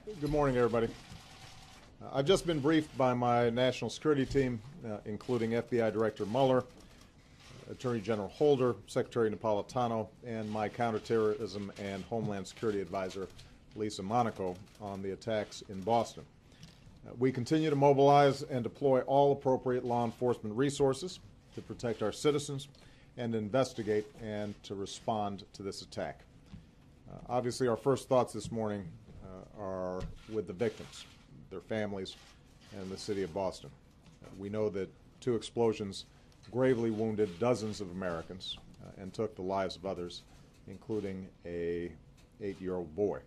Good morning, everybody. I've just been briefed by my national security team, including FBI Director Mueller, Attorney General Holder, Secretary Napolitano, and my counterterrorism and Homeland Security Advisor, Lisa Monaco, on the attacks in Boston. We continue to mobilize and deploy all appropriate law enforcement resources to protect our citizens and investigate and to respond to this attack. Obviously, our first thoughts this morning are with the victims, their families, and the city of Boston. We know that two explosions gravely wounded dozens of Americans and took the lives of others, including a 8-year-old boy.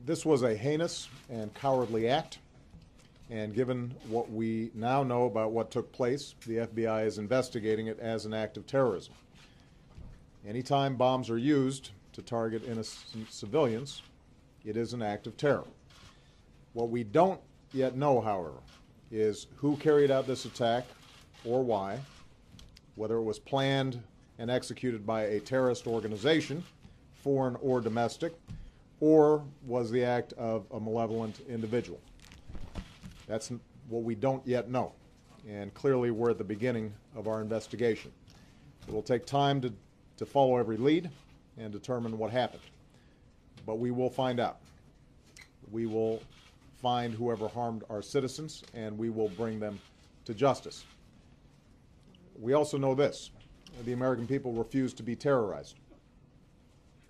This was a heinous and cowardly act, and given what we now know about what took place, the FBI is investigating it as an act of terrorism. Anytime bombs are used to target innocent civilians, it is an act of terror. What we don't yet know, however, is who carried out this attack or why, whether it was planned and executed by a terrorist organization, foreign or domestic, or was the act of a malevolent individual. That's what we don't yet know, and clearly we're at the beginning of our investigation. It will take time to follow every lead and determine what happened, but we will find out. We will find whoever harmed our citizens, and we will bring them to justice. We also know this: the American people refuse to be terrorized,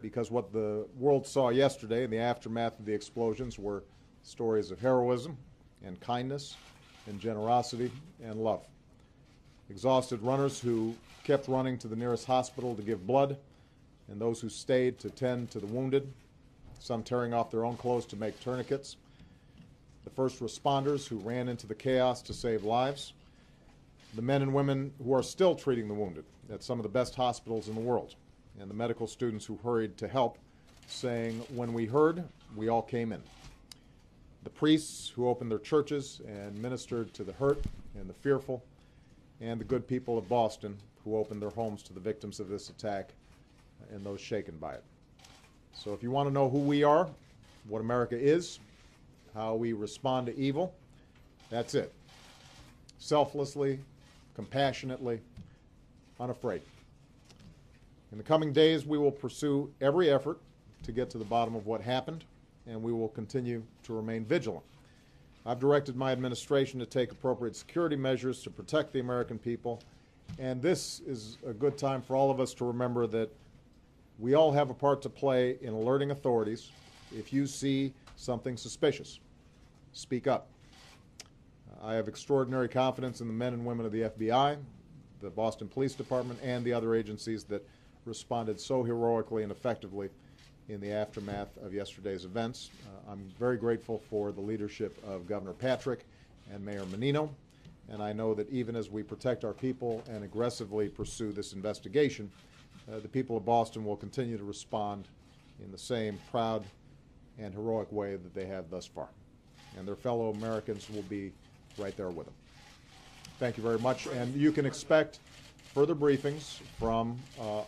because what the world saw yesterday in the aftermath of the explosions were stories of heroism and kindness and generosity and love. Exhausted runners who kept running to the nearest hospital to give blood, and those who stayed to tend to the wounded, some tearing off their own clothes to make tourniquets, the first responders who ran into the chaos to save lives, the men and women who are still treating the wounded at some of the best hospitals in the world, and the medical students who hurried to help, saying, "When we heard, we all came in." The priests who opened their churches and ministered to the hurt and the fearful, and the good people of Boston who opened their homes to the victims of this attack and those shaken by it. So if you want to know who we are, what America is, how we respond to evil, that's it. Selflessly, compassionately, unafraid. In the coming days, we will pursue every effort to get to the bottom of what happened, and we will continue to remain vigilant. I've directed my administration to take appropriate security measures to protect the American people, and this is a good time for all of us to remember that we all have a part to play in alerting authorities. If you see something suspicious, speak up. I have extraordinary confidence in the men and women of the FBI, the Boston Police Department, and the other agencies that responded so heroically and effectively in the aftermath of yesterday's events. I'm very grateful for the leadership of Governor Patrick and Mayor Menino, and I know that even as we protect our people and aggressively pursue this investigation, the people of Boston will continue to respond in the same proud and heroic way that they have thus far. And their fellow Americans will be right there with them. Thank you very much, and you can expect further briefings from our